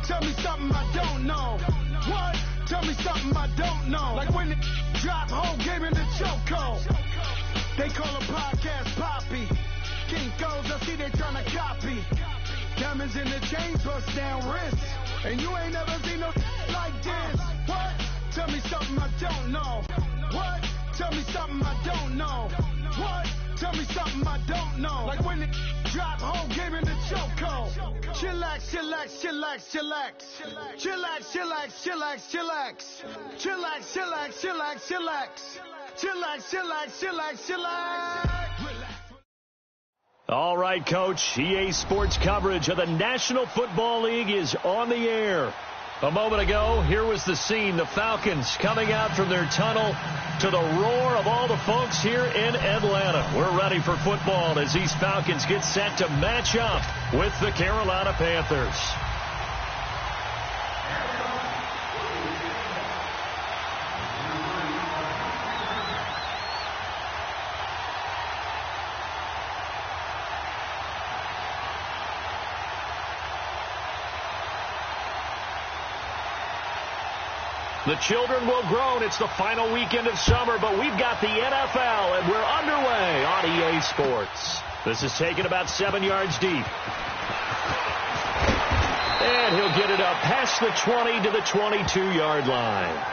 Tell me something I don't know. What? Tell me something I don't know. Like when the drop whole game in the chokehold. They call a podcast Poppy. Kinkos, I see they tryna copy. Diamonds in the chain, bust down wrists. And you ain't never seen no like this. What? Tell me something I don't know. What? Tell me something I don't know. What? Tell me something I don't know. Like when the drop whole game in the chokehold. Chillax, chillax, chillax, chillax. Chillax, chillax, chillax, chillax. Chillax, chillax, chillax, chillax. Chillax, chillax, chillax, chillax. All right, Coach. EA Sports coverage of the National Football League is on the air. A moment ago, here was the scene. The Falcons coming out from their tunnel to the roar of all the folks here in Atlanta. We're ready for football as these Falcons get set to match up with the Carolina Panthers. The children will groan. It's the final weekend of summer, but we've got the NFL, and we're underway on EA Sports. This is taken about 7 yards deep. And he'll get it up past the 20 to the 22-yard line.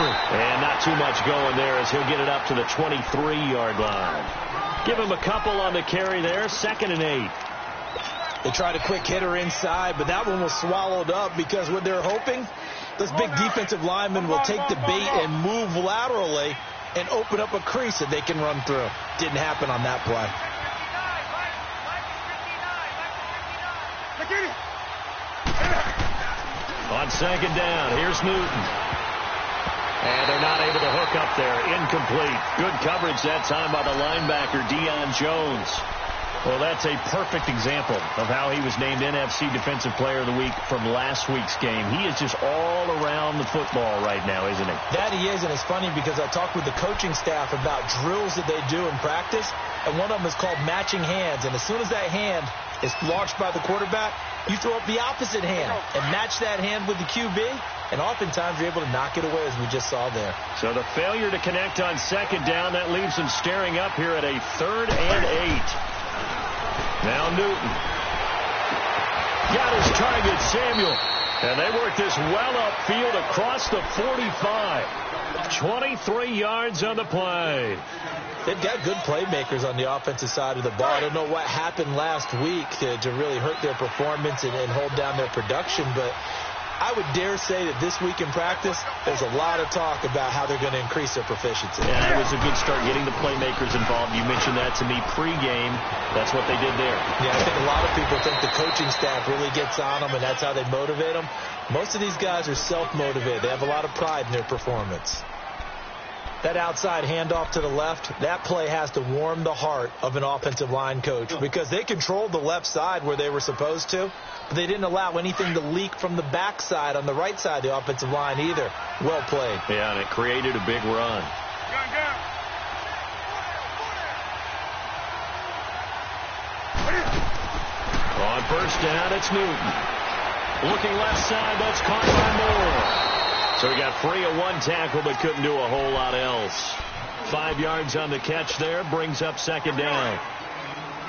And not too much going there as he'll get it up to the 23-yard line. Give him a couple on the carry there. 2nd and 8. They tried a quick hitter inside, but that one was swallowed up because what they're hoping, this big defensive lineman will take the bait and move laterally and open up a crease that they can run through. Didn't happen on that play. On 2nd down, here's Newton. And they're not able to hook up there. Incomplete. Good coverage that time by the linebacker, Deion Jones. Well, that's a perfect example of how he was named NFC Defensive Player of the Week from last week's game. He is just all around the football right now, isn't he? That he is, and it's funny because I talked with the coaching staff about drills that they do in practice, and one of them is called matching hands. And as soon as that hand is launched by the quarterback, you throw up the opposite hand and match that hand with the QB, and oftentimes you're able to knock it away, as we just saw there. So the failure to connect on 2nd down, that leaves them staring up here at a 3rd and 8. Now Newton. Got his target, Samuel. And they work this well upfield across the 45. 23 yards on the play. They've got good playmakers on the offensive side of the ball. I don't know what happened last week to really hurt their performance and hold down their production, but I would dare say that this week in practice, there's a lot of talk about how they're going to increase their proficiency. Yeah, it was a good start getting the playmakers involved. You mentioned that to me pregame. That's what they did there. Yeah, I think a lot of people think the coaching staff really gets on them, and that's how they motivate them. Most of these guys are self-motivated. They have a lot of pride in their performance. That outside handoff to the left, that play has to warm the heart of an offensive line coach because they controlled the left side where they were supposed to, but they didn't allow anything to leak from the backside on the right side of the offensive line either. Well played. Yeah, and it created a big run. On 1st down, it's Newton. Looking left side, that's caught by Moore. So he got free of one tackle but couldn't do a whole lot else. 5 yards on the catch there, brings up 2nd down.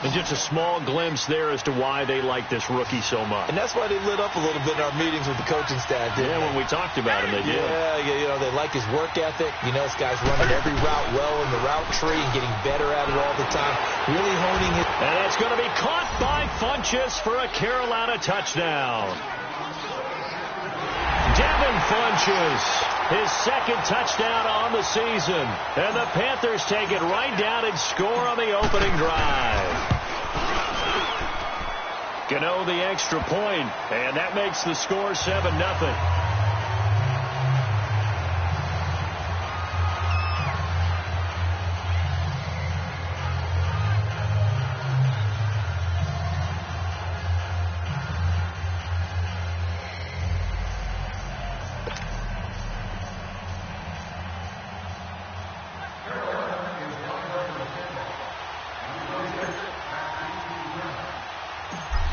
And just a small glimpse there as to why they like this rookie so much. And that's why they lit up a little bit in our meetings with the coaching staff. Yeah, when we talked about him, they did. Yeah, you know, they like his work ethic. You know, this guy's running every route well in the route tree and getting better at it all the time. Really honing it. And it's going to be caught by Funchess for a Carolina touchdown. Devin Funchess his second touchdown on the season. And the Panthers take it right down and score on the opening drive. Gano the extra point, and that makes the score 7-0.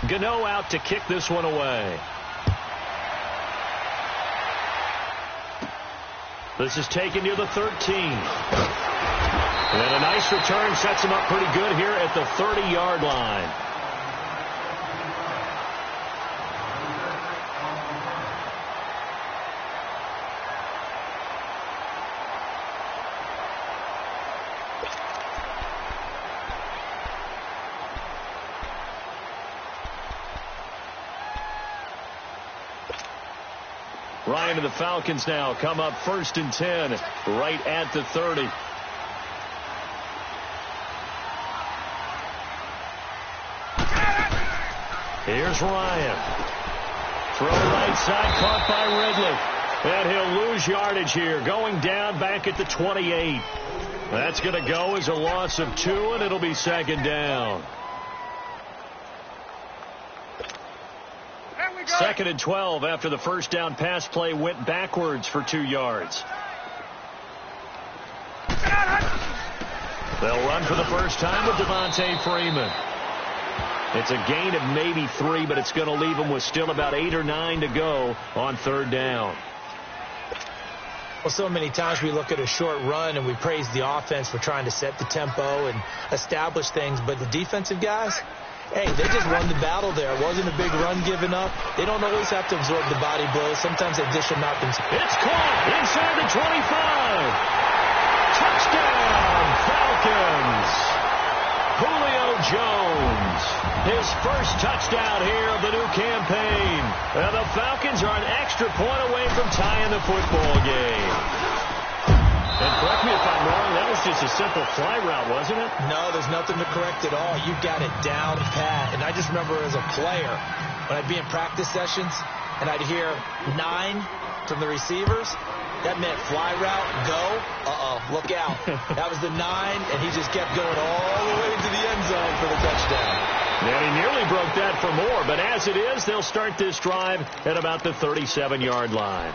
Gano out to kick this one away. This is taken near the 13. And a nice return sets him up pretty good here at the 30-yard line. Ryan and the Falcons now come up 1st and 10 right at the 30. Here's Ryan. Throw right side, caught by Ridley. And he'll lose yardage here, going down back at the 28. That's going to go as a loss of 2, and it'll be 2nd down. 2nd and 12 after the first down pass play went backwards for 2 yards. They'll run for the first time with Devontae Freeman. It's a gain of maybe 3, but it's going to leave them with still about 8 or 9 to go on 3rd down. Well, so many times we look at a short run and we praise the offense for trying to set the tempo and establish things, but the defensive guys, hey, they just won the battle there. It wasn't a big run given up. They don't always have to absorb the body blows. Sometimes they dish them out themselves. It's caught inside the 25. Touchdown, Falcons. Julio Jones, his first touchdown here of the new campaign. And the Falcons are an extra point away from tying the football game. And correct me if I'm wrong, that was just a simple fly route, wasn't it? No, there's nothing to correct at all. You got it down pat. And I just remember as a player, when I'd be in practice sessions and I'd hear 9 from the receivers, that meant fly route, go, look out. That was the 9, and he just kept going all the way to the end zone for the touchdown. And he nearly broke that for more, but as it is, they'll start this drive at about the 37-yard line.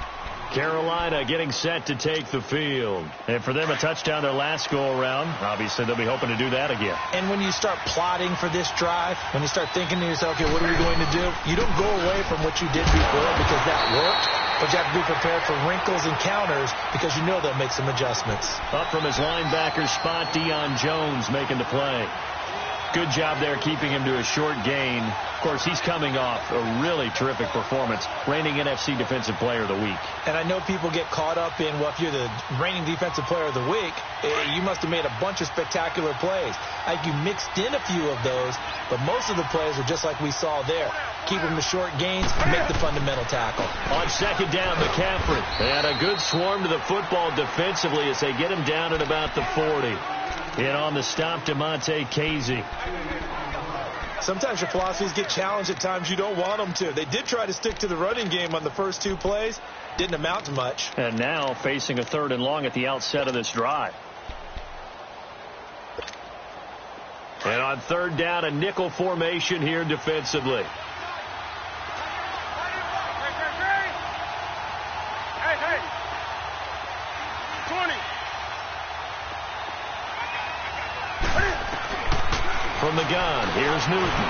Carolina getting set to take the field. And for them, a touchdown their last go-around. Obviously, they'll be hoping to do that again. And when you start plotting for this drive, when you start thinking to yourself, okay, what are we going to do? You don't go away from what you did before because that worked, but you have to be prepared for wrinkles and counters because you know they'll make some adjustments. Up from his linebacker spot, Deion Jones making the play. Good job there keeping him to a short gain. Of course, he's coming off a really terrific performance, reigning NFC Defensive Player of the Week. And I know people get caught up in, well, if you're the reigning Defensive Player of the Week, you must have made a bunch of spectacular plays. Like you mixed in a few of those, but most of the plays are just like we saw there. Keep them to short gains, make the fundamental tackle. On 2nd down, McCaffrey. And a good swarm to the football defensively as they get him down at about the 40. And on the stop, DeMonte Casey. Sometimes your philosophies get challenged at times you don't want them to. They did try to stick to the running game on the first 2 plays. Didn't amount to much. And now facing a 3rd and long at the outset of this drive. And on 3rd down, a nickel formation here defensively. Hey. 20. From the gun, here's Newton.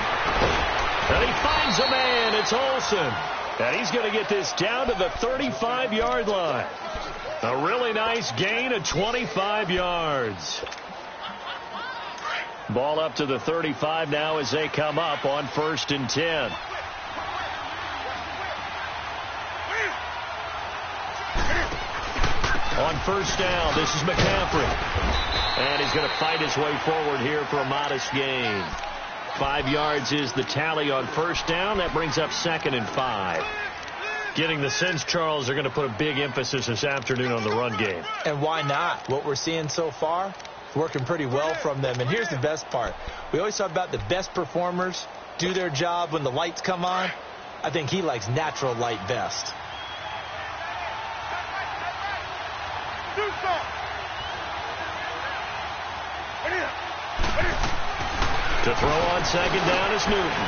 And he finds a man. It's Olsen. And he's going to get this down to the 35-yard line. A really nice gain of 25 yards. Ball up to the 35 now as they come up on 1st and 10. On 1st down, this is McCaffrey. And he's going to fight his way forward here for a modest gain. 5 yards is the tally on 1st down. That brings up 2nd and 5. Getting the sense, Charles, they're going to put a big emphasis this afternoon on the run game. And why not? What we're seeing so far, working pretty well from them. And here's the best part. We always talk about the best performers do their job when the lights come on. I think he likes natural light best. To throw on second down is Newton.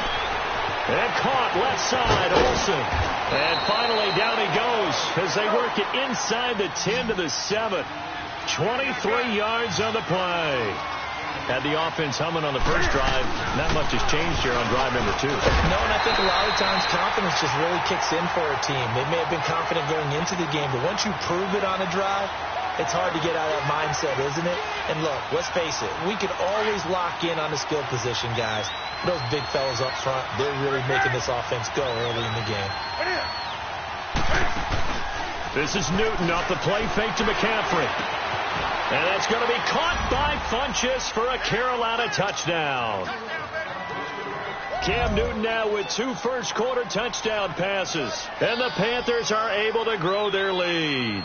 And caught left side, Olsen. And finally down he goes as they work it inside the 10 to the 7. 23 yards on the play. Had the offense humming on the first drive. Not much has changed here on drive number 2. No, and I think a lot of times confidence just really kicks in for a team. They may have been confident going into the game, but once you prove it on a drive, it's hard to get out of that mindset, isn't it? And look, let's face it, we can always lock in on the skill position, guys. Those big fellas up front, they're really making this offense go early in the game. This is Newton off the play fake to McCaffrey. And that's going to be caught by Funchess for a Carolina touchdown. Cam Newton now with 2 first-quarter touchdown passes. And the Panthers are able to grow their lead.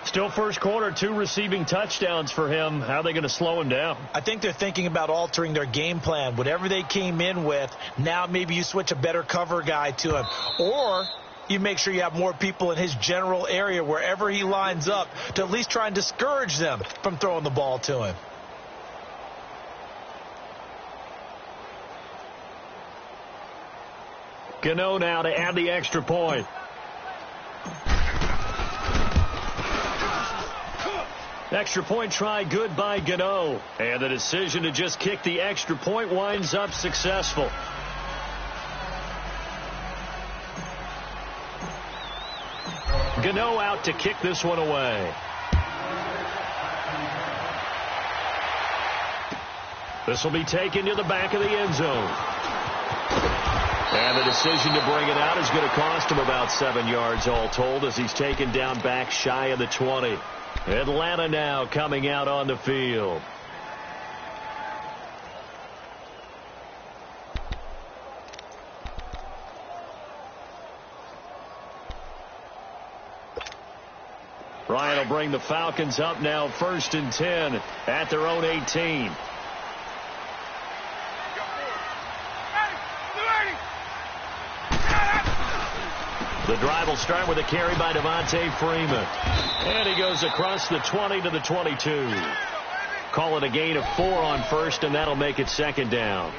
Still first quarter, 2 receiving touchdowns for him. How are they going to slow him down? I think they're thinking about altering their game plan. Whatever they came in with, now maybe you switch a better cover guy to him. Or you make sure you have more people in his general area wherever he lines up to at least try and discourage them from throwing the ball to him. Gano now to add the extra point. Extra point try good by Gano. And the decision to just kick the extra point winds up successful. Gano out to kick this one away. This will be taken to the back of the end zone. And the decision to bring it out is going to cost him about 7 yards all told as he's taken down back shy of the 20. Atlanta now coming out on the field. Ryan will bring the Falcons up now 1st and 10 at their own 18. The drive will start with a carry by Devontae Freeman. And he goes across the 20 to the 22. Call it a gain of 4 on first, and that'll make it 2nd down.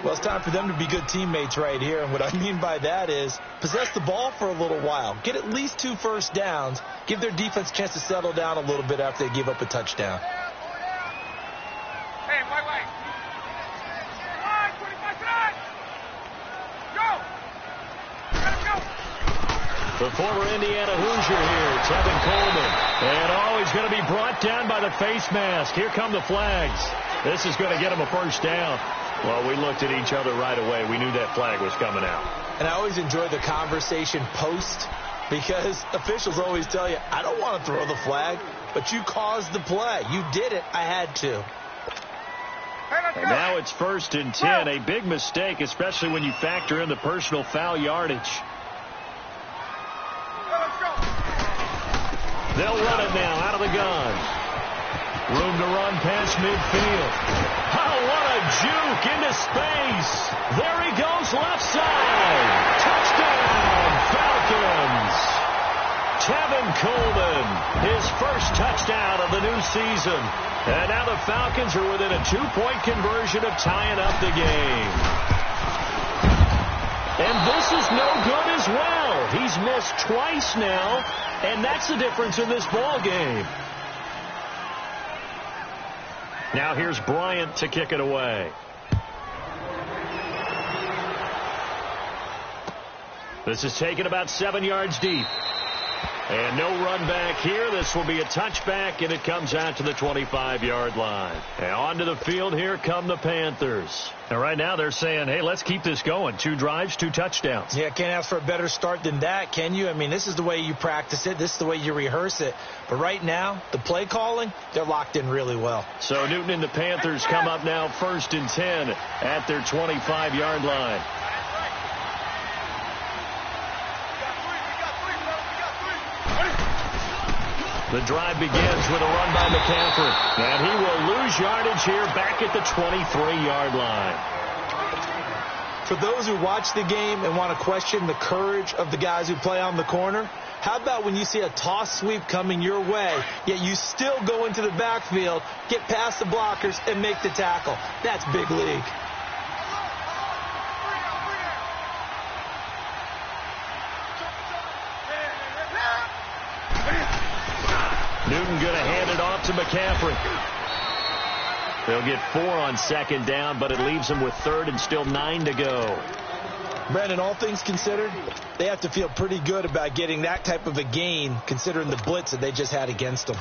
Well, it's time for them to be good teammates right here. And what I mean by that is possess the ball for a little while. Get at least 2 first downs. Give their defense a chance to settle down a little bit after they give up a touchdown. Hey, wait. Come on, 25 tonight. Go. The former Indiana Hoosier here, Tevin Coleman. And he's going to be brought down by the face mask. Here come the flags. This is going to get him a first down. Well, we looked at each other right away. We knew that flag was coming out. And I always enjoy the conversation post because officials always tell you, I don't want to throw the flag, but you caused the play. You did it. I had to. And now it's 1st and 10. A big mistake, especially when you factor in the personal foul yardage. They'll run it now out of the gun. Room to run past midfield. Oh, what a juke into space. There he goes left side. Touchdown, Falcons. Tevin Coleman, his first touchdown of the new season. And now the Falcons are within a 2-point conversion of tying up the game. And this is no good as well. He's missed twice now, and that's the difference in this ball game. Now here's Bryant to kick it away. This is taken about 7 yards deep. And no run back here. This will be a touchback, and it comes out to the 25-yard line. And onto the field, here come the Panthers. And right now they're saying, hey, let's keep this going. 2 drives, 2 touchdowns. Yeah, can't ask for a better start than that, can you? I mean, this is the way you practice it. This is the way you rehearse it. But right now, the play calling, they're locked in really well. So Newton and the Panthers come up now 1st and 10 at their 25-yard line. The drive begins with a run by McCaffrey. And he will lose yardage here back at the 23-yard line. For those who watch the game and want to question the courage of the guys who play on the corner, how about when you see a toss sweep coming your way, yet you still go into the backfield, get past the blockers, and make the tackle? That's big league. Newton going to hand it off to McCaffrey. They'll get 4 on second down, but it leaves them with third and still 9 to go. Brandon, all things considered, they have to feel pretty good about getting that type of a gain, considering the blitz that they just had against them.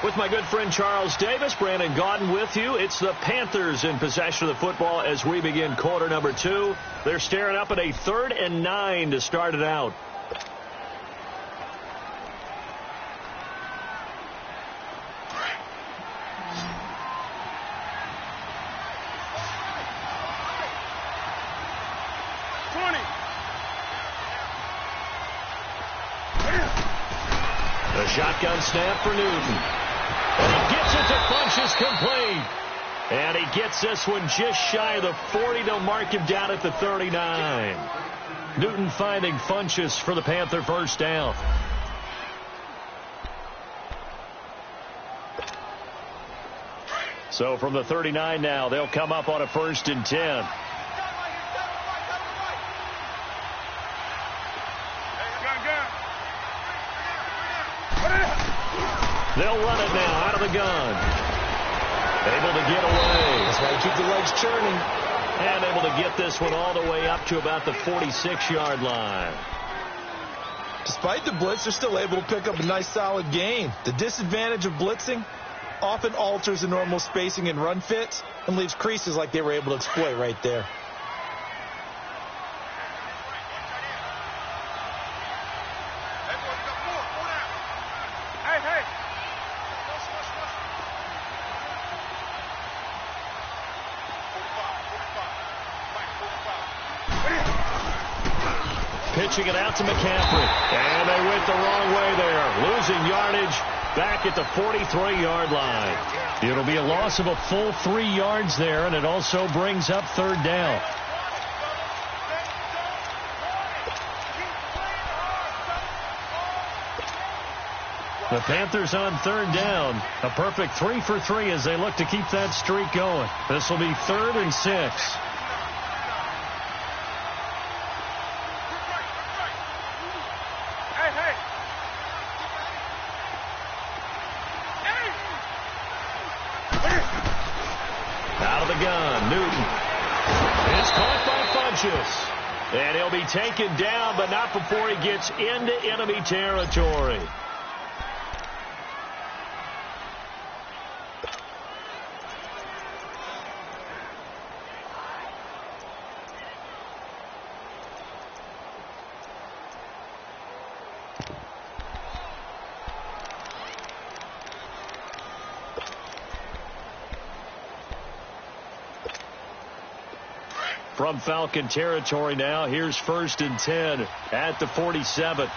With my good friend Charles Davis, Brandon Gaudin with you. It's the Panthers in possession of the football as we begin quarter number 2. They're staring up at a 3rd and 9 to start it out. The shotgun snap for Newton. And he gets it to Funchess complete. And he gets this one just shy of the 40. They'll mark him down at the 39. Newton finding Funchess for the Panther first down. So from the 39 now, they'll come up on a 1st and 10. They'll run it now out of the gun. Able to get away. That's why you keep the legs churning. And able to get this one all the way up to about the 46-yard line. Despite the blitz, they're still able to pick up a nice solid gain. The disadvantage of blitzing often alters the normal spacing and run fits and leaves creases like they were able to exploit right there. Pitching it out to McCaffrey. And they went the wrong way there. Losing yardage back at the 43-yard line. It'll be a loss of a full 3 yards there, and it also brings up 3rd down. The Panthers on 3rd down. A perfect 3 for 3 as they look to keep that streak going. This will be 3rd and 6. Out of the gun, Newton. It's caught by Funchess. And he'll be taken down, but not before he gets into enemy territory. From Falcon territory now, here's 1st and 10 at the 47.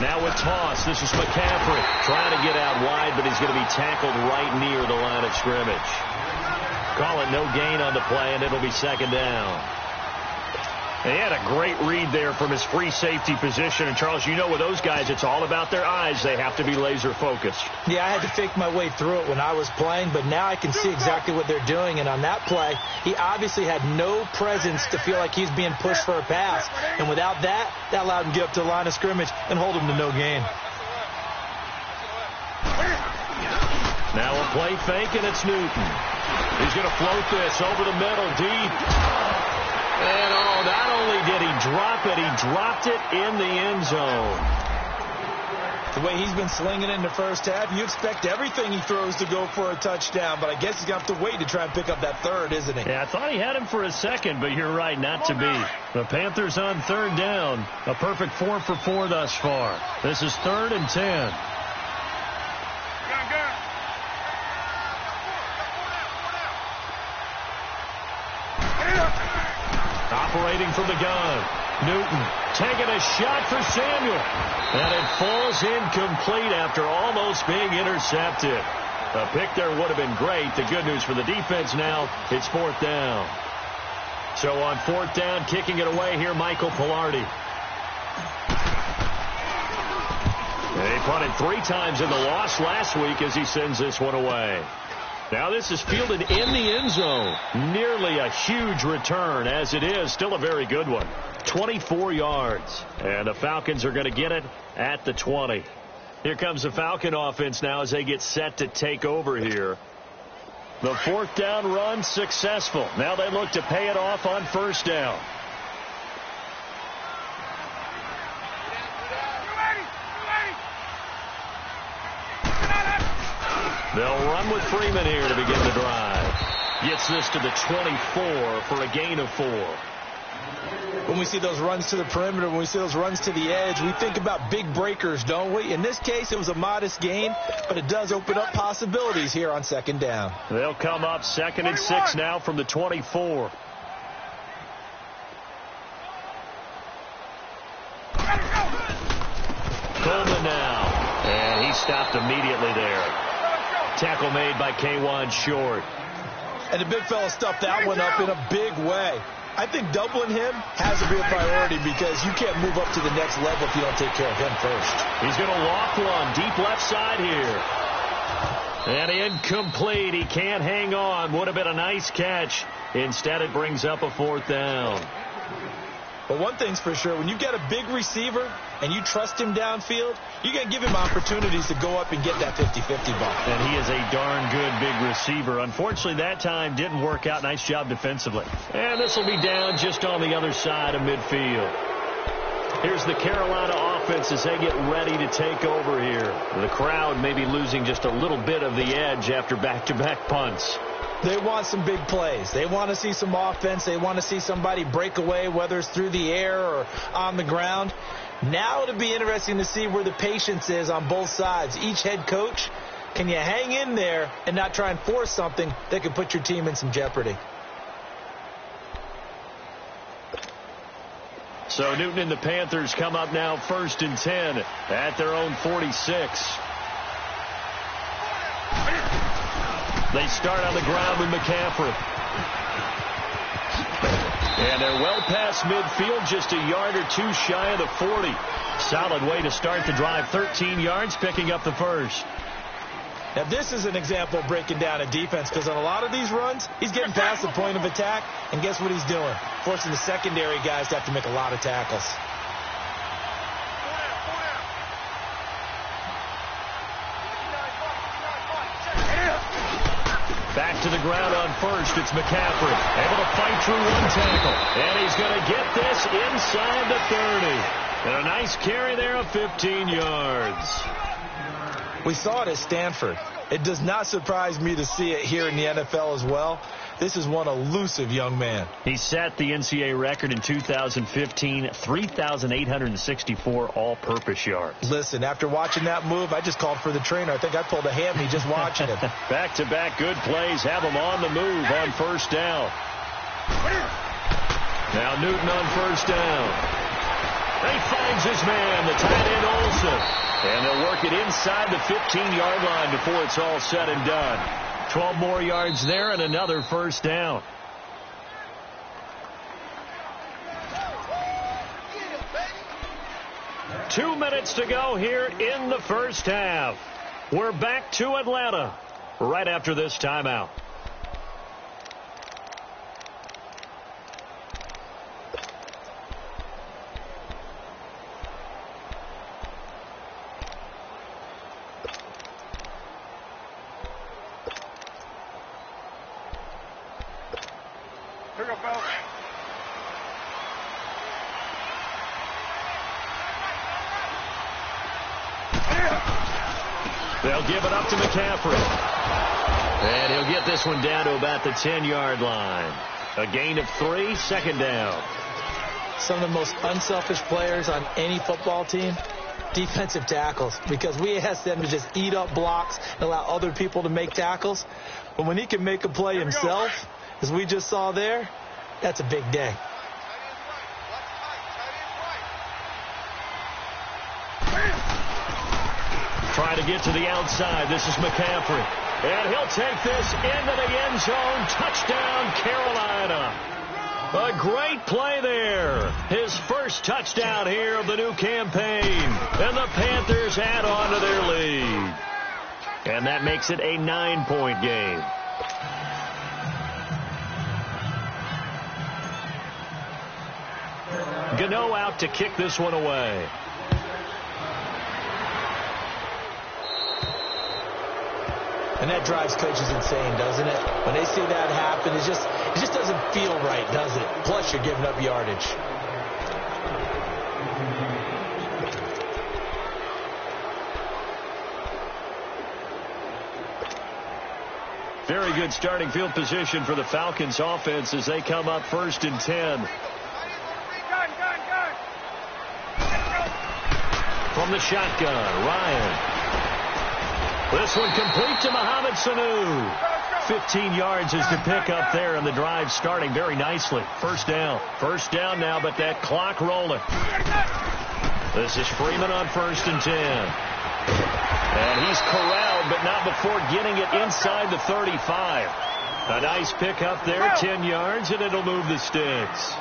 Now with toss, this is McCaffrey trying to get out wide, but he's going to be tackled right near the line of scrimmage. Call it no gain on the play, and it'll be 2nd down. He had a great read there from his free safety position. And, Charles, you know with those guys, it's all about their eyes. They have to be laser focused. Yeah, I had to fake my way through it when I was playing, but now I can see exactly what they're doing. And on that play, he obviously had no presence to feel like he's being pushed for a pass. And without that, that allowed him to get up to the line of scrimmage and hold him to no gain. Now a play fake, and it's Newton. He's going to float this over the middle, deep. And, not only did he drop it, he dropped it in the end zone. The way he's been slinging it in the first half, you expect everything he throws to go for a touchdown, but I guess he's going to have to wait to try and pick up that third, isn't he? Yeah, I thought he had him for a second, but you're right, not to be. The Panthers on third down. A perfect 4 for 4 thus far. This is 3rd and 10. Operating from the gun. Newton taking a shot for Samuel. And it falls incomplete after almost being intercepted. A pick there would have been great. The good news for the defense now, it's 4th down. So on 4th down, kicking it away here, Michael Pilardi. They punted 3 times in the loss last week as he sends this one away. Now this is fielded in the end zone. Nearly a huge return as it is. Still a very good one. 24 yards. And the Falcons are going to get it at the 20. Here comes the Falcon offense now as they get set to take over here. The 4th down run successful. Now they look to pay it off on 1st down. They'll run with Freeman here to begin the drive. Gets this to the 24 for a gain of 4. When we see those runs to the perimeter, when we see those runs to the edge, we think about big breakers, don't we? In this case, it was a modest gain, but it does open up possibilities here on 2nd down. They'll come up 2nd and 6 now from the 24. Coleman now. And he stopped immediately there. Tackle made by K'Wan Short. And the big fella stuffed that one up in a big way. I think doubling him has to be a priority because you can't move up to the next level if you don't take care of him first. He's going to loft one deep left side here. And incomplete. He can't hang on. Would have been a nice catch. Instead, it brings up a 4th down. But one thing's for sure, when you get a big receiver and you trust him downfield, you're going to give him opportunities to go up and get that 50-50 ball. And he is a darn good big receiver. Unfortunately, that time didn't work out. Nice job defensively. And this will be down just on the other side of midfield. Here's the Carolina offense as they get ready to take over here. The crowd may be losing just a little bit of the edge after back-to-back punts. They want some big plays. They want to see some offense. They want to see somebody break away, whether it's through the air or on the ground. Now it'll be interesting to see where the patience is on both sides. Each head coach, can you hang in there and not try and force something that could put your team in some jeopardy? So Newton and the Panthers come up now 1st and 10 at their own 46. They start on the ground with McCaffrey. And they're well past midfield, just a yard or 2 shy of the 40. Solid way to start the drive. 13 yards, picking up the first. Now, this is an example of breaking down a defense because on a lot of these runs, he's getting past the point of attack, and guess what he's doing? Forcing the secondary guys to have to make a lot of tackles. Back to the ground on 1st. It's McCaffrey. Able to fight through 1 tackle. And he's going to get this inside the 30. And a nice carry there of 15 yards. We saw it at Stanford. It does not surprise me to see it here in the NFL as well. This is one elusive young man. He set the NCAA record in 2015, 3,864 all-purpose yards. Listen, after watching that move, I just called for the trainer. I think I pulled a hammy just watching it. Back-to-back good plays have him on the move on 1st down. Now Newton on 1st down. He finds his man, the tight end Olsen. And they'll work it inside the 15-yard line before it's all said and done. 12 more yards there and another 1st down. Two minutes to go here in the first half. We're back to Atlanta right after this timeout. Pick up, Bell. They'll give it up to McCaffrey. And he'll get this one down to about the 10-yard line. A gain of 3, second down. Some of the most unselfish players on any football team, defensive tackles, because we ask them to just eat up blocks and allow other people to make tackles. But when he can make a play himself, as we just saw there, that's a big day. Trying to get to the outside. This is McCaffrey. And he'll take this into the end zone. Touchdown, Carolina. A great play there. His first touchdown here of the new campaign. And the Panthers add on to their lead. And that makes it a 9-point game. Gano out to kick this one away. And that drives coaches insane, doesn't it? When they see that happen, it just doesn't feel right, does it? Plus, you're giving up yardage. Very good starting field position for the Falcons offense as they come up 1st and 10. From the shotgun, Ryan. This one complete to Mohamed Sanu. 15 yards is the pickup there, and the drive starting very nicely. First down. First down now, but that clock rolling. This is Freeman on 1st and 10. And he's corralled, but not before getting it inside the 35. A nice pickup there, 10 yards, and it'll move the sticks.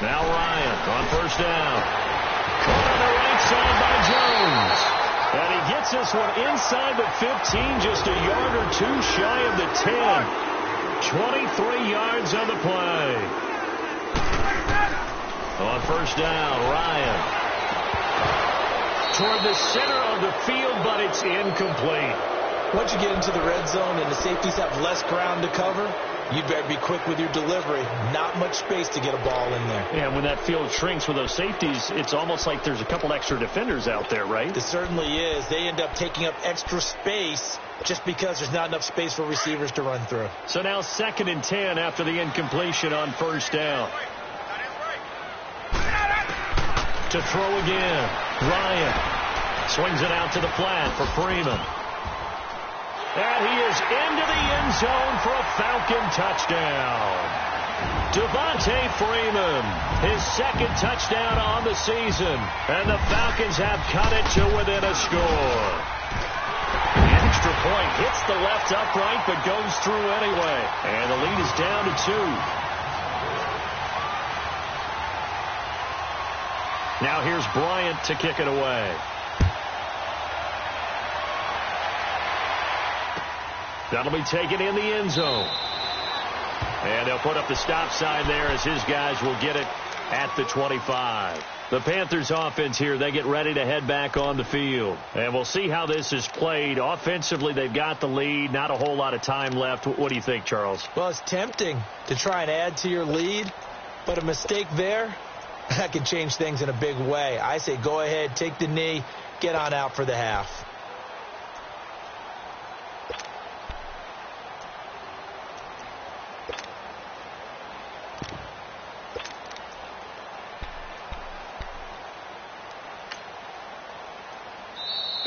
Now Ryan on 1st down. Caught on the right side by Jones. And he gets this one inside the 15, just a yard or two shy of the 10. 23 yards on the play. On 1st down, Ryan. Toward the center of the field, but it's incomplete. Once you get into the red zone and the safeties have less ground to cover, you better be quick with your delivery. Not much space to get a ball in there. Yeah, when that field shrinks with those safeties, it's almost like there's a couple extra defenders out there, right? It certainly is. They end up taking up extra space just because there's not enough space for receivers to run through. So now 2nd and 10 after the incompletion on 1st down. To throw again. Ryan swings it out to the flat for Freeman. And he is into the end zone for a Falcon touchdown. Devontae Freeman, his 2nd touchdown on the season. And the Falcons have cut it to within a score. The extra point hits the left upright but goes through anyway. And the lead is down to 2. Now here's Bryant to kick it away. That'll be taken in the end zone. And they'll put up the stop sign there as his guys will get it at the 25. The Panthers offense here, they get ready to head back on the field. And we'll see how this is played. Offensively, they've got the lead. Not a whole lot of time left. What do you think, Charles? Well, it's tempting to try and add to your lead, but a mistake there, that can change things in a big way. I say go ahead, take the knee, get on out for the half.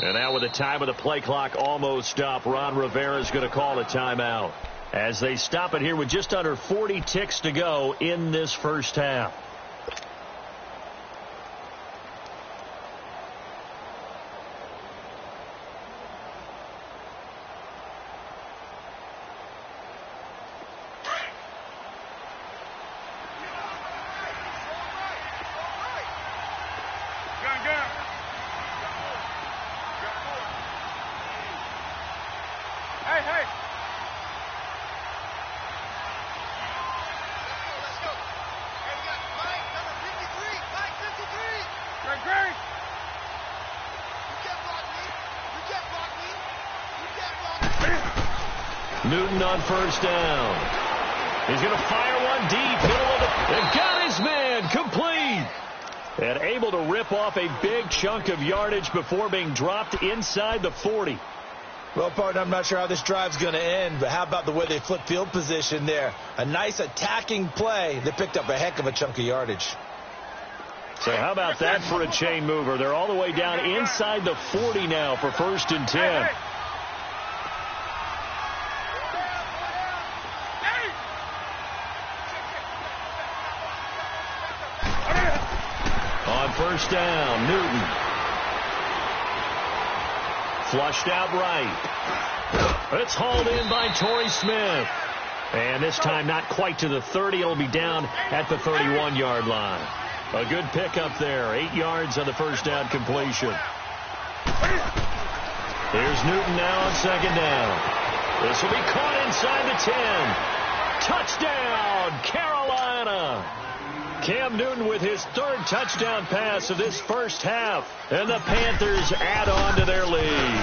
And now with the time of the play clock almost up, Ron Rivera is going to call a timeout as they stop it here with just under 40 ticks to go in this first half. Newton on 1st down. He's going to fire one deep. Middle of the, and got his man complete. And able to rip off a big chunk of yardage before being dropped inside the 40. Well, partner, I'm not sure how this drive's going to end, but how about the way they flip field position there? A nice attacking play. They picked up a heck of a chunk of yardage. So how about that for a chain mover? They're all the way down inside the 40 now for 1st and 10. On 1st down, Newton. Flushed out right. It's hauled in by Torrey Smith. And this time not quite to the 30. It'll be down at the 31-yard line. A good pickup there. 8 yards on the 1st down completion. Here's Newton now on 2nd down. This will be caught inside the 10. Touchdown, Carolina. Cam Newton with his 3rd touchdown pass of this first half. And the Panthers add on to their lead.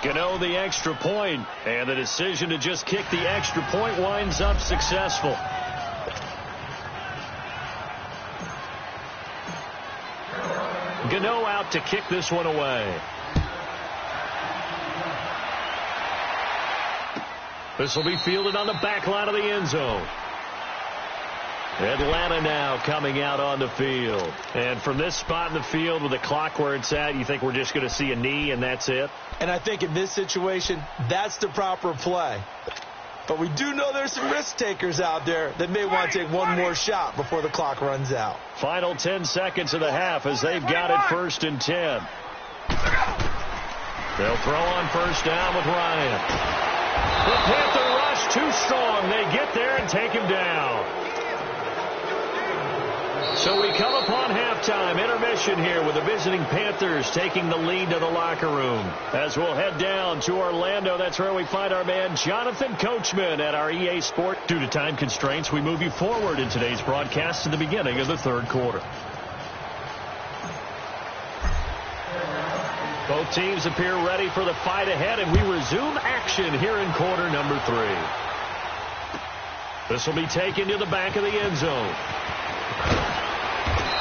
Gano the extra point. And the decision to just kick the extra point winds up successful. Gano out to kick this one away. This will be fielded on the back line of the end zone. Atlanta now coming out on the field. And from this spot in the field with the clock where it's at, you think we're just going to see a knee and that's it? And I think in this situation, that's the proper play. But we do know there's some risk takers out there that may want to take one more shot before the clock runs out. Final 10 seconds of the half as they've got it 1st and 10. They'll throw on 1st down with Ryan. The Panther rush too strong. They get there and take him down. So we come upon halftime, intermission here with the visiting Panthers taking the lead to the locker room. As we'll head down to Orlando, that's where we find our man Jonathan Coachman at our EA Sport. Due to time constraints, we move you forward in today's broadcast to the beginning of the 3rd quarter. Both teams appear ready for the fight ahead, and we resume action here in quarter number 3. This will be taken to the back of the end zone.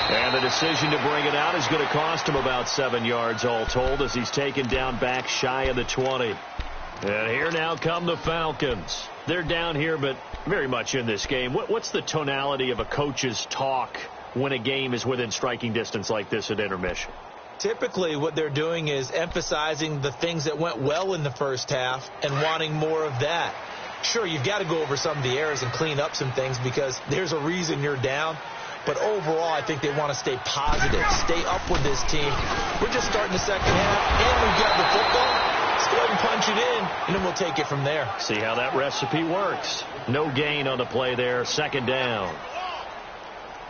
And the decision to bring it out is going to cost him about 7 yards all told as he's taken down back shy of the 20. And here now come the Falcons. They're down here but very much in this game. What's the tonality of a coach's talk when a game is within striking distance like this at intermission? Typically what they're doing is emphasizing the things that went well in the first half and wanting more of that. Sure, you've got to go over some of the errors and clean up some things because there's a reason you're down. But overall, I think they want to stay positive, stay up with this team. We're just starting the second half, and we've got the football. Let's go ahead and punch it in, and then we'll take it from there. See how that recipe works. No gain on the play there, 2nd down.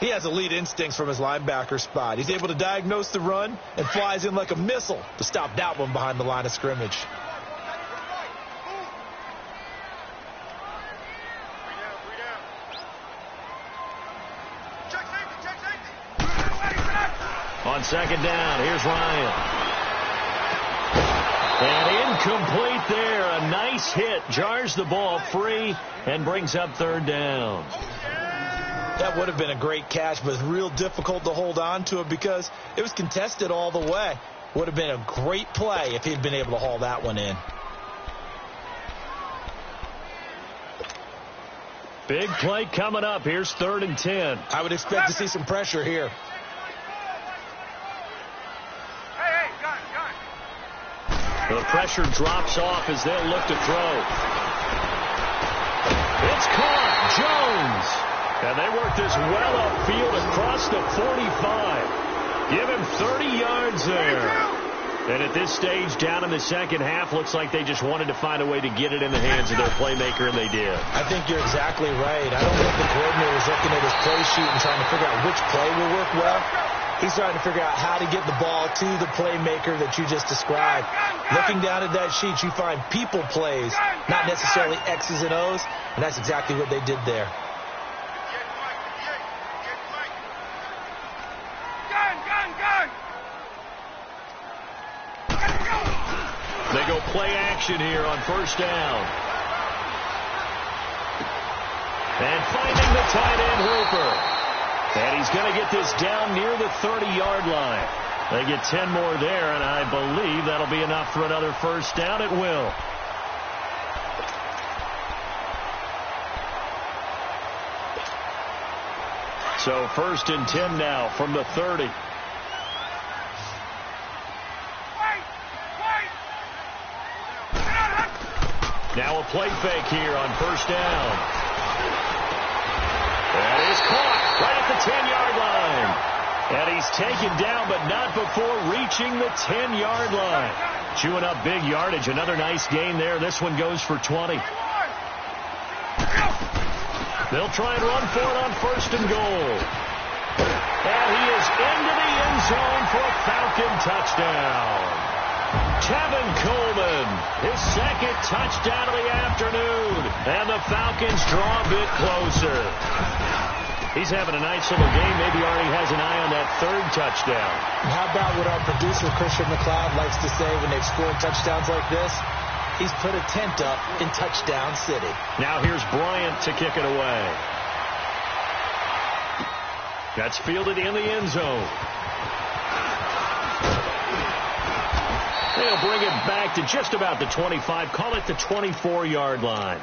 He has elite instincts from his linebacker spot. He's able to diagnose the run and flies in like a missile to stop that one behind the line of scrimmage. On 2nd down, here's Ryan. And incomplete there. A nice hit. Jars the ball free and brings up 3rd down. That would have been a great catch, but it's real difficult to hold on to it because it was contested all the way. Would have been a great play if he'd been able to haul that one in. Big play coming up. Here's 3rd and 10. I would expect to see some pressure here. The pressure drops off as they'll look to throw. It's caught. Jones. And they work this well upfield across the 45. Give him 30 yards there. And at this stage, down in the second half, looks like they just wanted to find a way to get it in the hands of their playmaker, and they did. I think you're exactly right. I don't think the coordinator is looking at his play sheet and trying to figure out which play will work well. He's trying to figure out how to get the ball to the playmaker that you just described. Looking down at that sheet, you find people plays, not necessarily X's and O's, and that's exactly what they did there. They go play action here on 1st down. And finding the tight end, Hooper. And he's going to get this down near the 30-yard line. They get 10 more there, and I believe that'll be enough for another first down. It will. So 1st and 10 now from the 30. Now a play fake here on 1st down. That is caught right at the 10-yard line. And he's taken down, but not before reaching the 10-yard line. Chewing up big yardage. Another nice gain there. This one goes for 20. They'll try and run for it on 1st and goal. And he is into the end zone for a Falcon touchdown. Kevin Coleman, his 2nd touchdown of the afternoon. And the Falcons draw a bit closer. He's having a nice little game. Maybe already has an eye on that 3rd touchdown. And how about what our producer, Christian McLeod, likes to say when they've scored touchdowns like this? He's put a tent up in Touchdown City. Now here's Bryant to kick it away. That's fielded in the end zone. They'll bring it back to just about the 25. Call it the 24-yard line.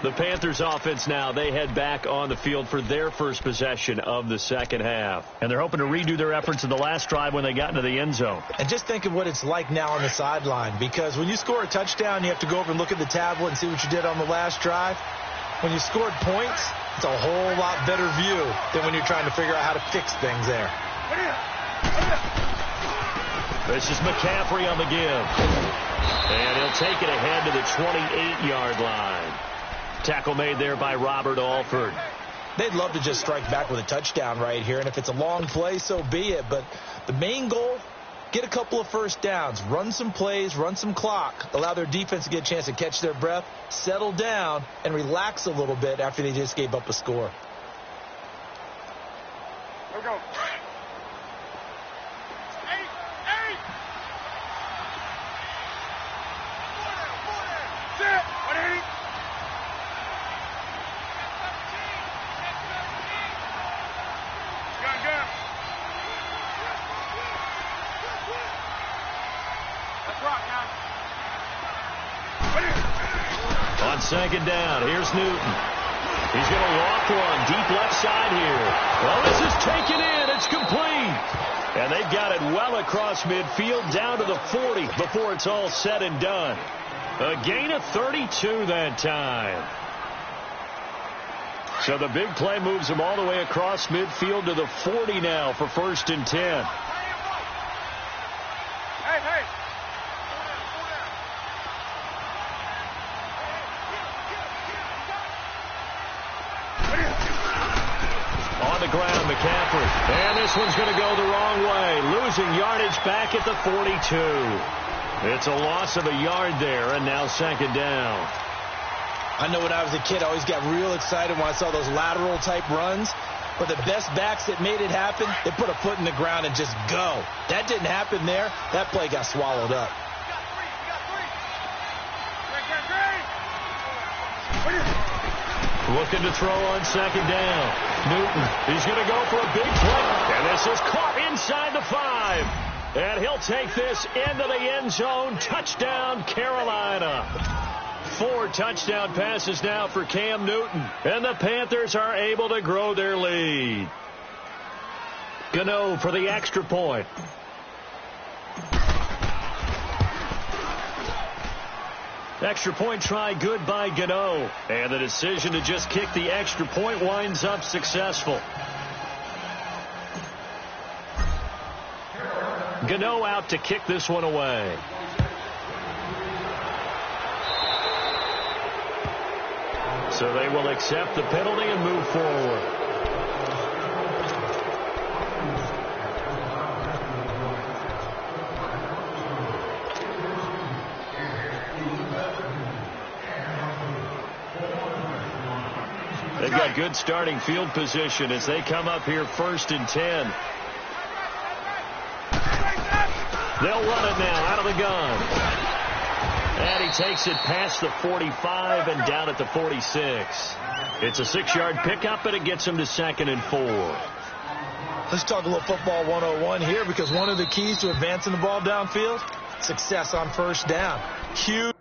The Panthers offense now, they head back on the field for their first possession of the second half. And they're hoping to redo their efforts in the last drive when they got into the end zone. And just think of what it's like now on the sideline, because when you score a touchdown, you have to go over and look at the tablet and see what you did on the last drive. When you scored points, it's a whole lot better view than when you're trying to figure out how to fix things there. This is McCaffrey on the give. And he'll take it ahead to the 28-yard line. Tackle made there by Robert Alford. They'd love to just strike back with a touchdown right here, and if it's a long play, so be it. But the main goal, get a couple of first downs, run some plays, run some clock, allow their defense to get a chance to catch their breath, settle down, and relax a little bit after they just gave up a score. Here we go. On 2nd down, here's Newton. He's going to walk one deep left side here. Well, this is taken in. It's complete. And they've got it well across midfield down to the 40 before it's all said and done. A gain of 32 that time. So the big play moves them all the way across midfield to the 40 now for 1st and 10. On the ground, McCaffrey. And this one's going to go the wrong way. Losing yardage back at the 42. It's a loss of a yard there, and now 2nd down. I know when I was a kid, I always got real excited when I saw those lateral-type runs. But the best backs that made it happen, they put a foot in the ground and just go. That didn't happen there. That play got swallowed up. Looking to throw on 2nd down. Newton, he's going to go for a big play. And this is caught inside the 5. And he'll take this into the end zone. Touchdown, Carolina. 4 touchdown passes now for Cam Newton. And the Panthers are able to grow their lead. Gano for the extra point. Extra point try good by Gano. And the decision to just kick the extra point winds up successful. Gano out to kick this one away. So they will accept the penalty and move forward. They've got good starting field position as they come up here 1st and 10. They'll run it now out of the gun. And he takes it past the 45 and down at the 46. It's a 6-yard pickup, and it gets him to 2nd and 4. Let's talk a little football 101 here, because one of the keys to advancing the ball downfield, success on first down. Huge.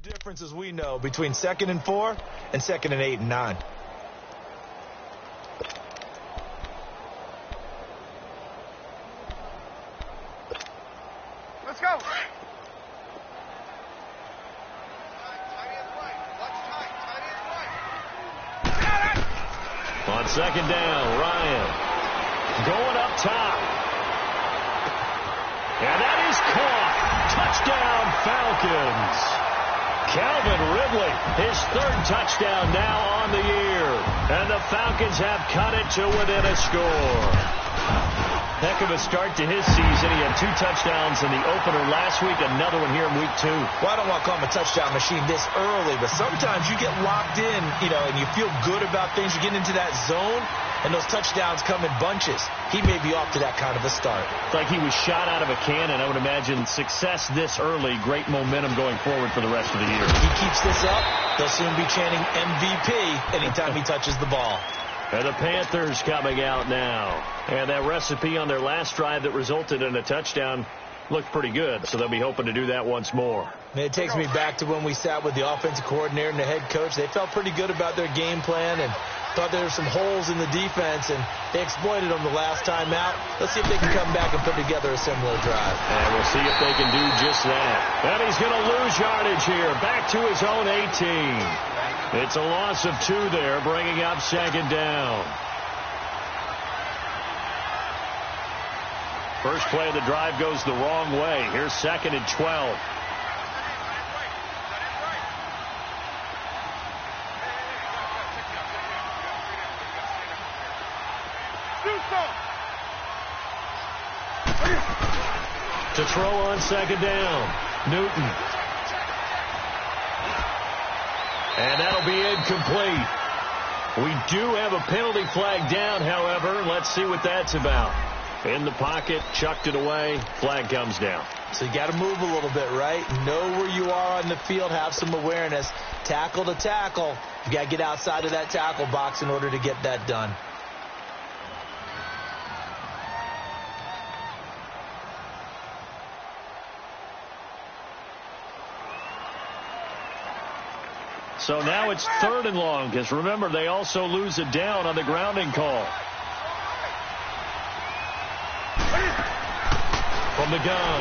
Difference, as we know, between 2nd and 4 and 2nd and 8 and 9. Let's go. On 2nd down, Ryan going up top. And that is caught. Touchdown, Falcons. Calvin Ridley, his 3rd touchdown now on the year. And the Falcons have cut it to within a score. Heck of a start to his season. He had 2 touchdowns in the opener last week, another one here in week 2. Well, I don't want to call him a touchdown machine this early, but sometimes you get locked in, and you feel good about things. You get into that zone, and those touchdowns come in bunches. He may be off to that kind of a start. It's like he was shot out of a cannon. I would imagine success this early, great momentum going forward for the rest of the year. If he keeps this up, they'll soon be chanting MVP anytime he touches the ball. And the Panthers coming out now. And that recipe on their last drive that resulted in a touchdown looked pretty good, so they'll be hoping to do that once more. It takes me back to when we sat with the offensive coordinator and the head coach. They felt pretty good about their game plan and thought there were some holes in the defense, and they exploited them the last time out. Let's see if they can come back and put together a similar drive. And we'll see if they can do just that. And he's going to lose yardage here, back to his own 18. It's a loss of 2 there, bringing up 2nd down. First play of the drive goes the wrong way. Here's 2nd and 12. To throw on 2nd down, Newton. And that'll be incomplete. We do have a penalty flag down, however. Let's see what that's about. In the pocket, chucked it away, flag comes down. So you got to move a little bit, right? Know where you are on the field, have some awareness. Tackle to tackle. You got to get outside of that tackle box in order to get that done. So now it's 3rd and long, because remember, they also lose it down on the grounding call. From the gun,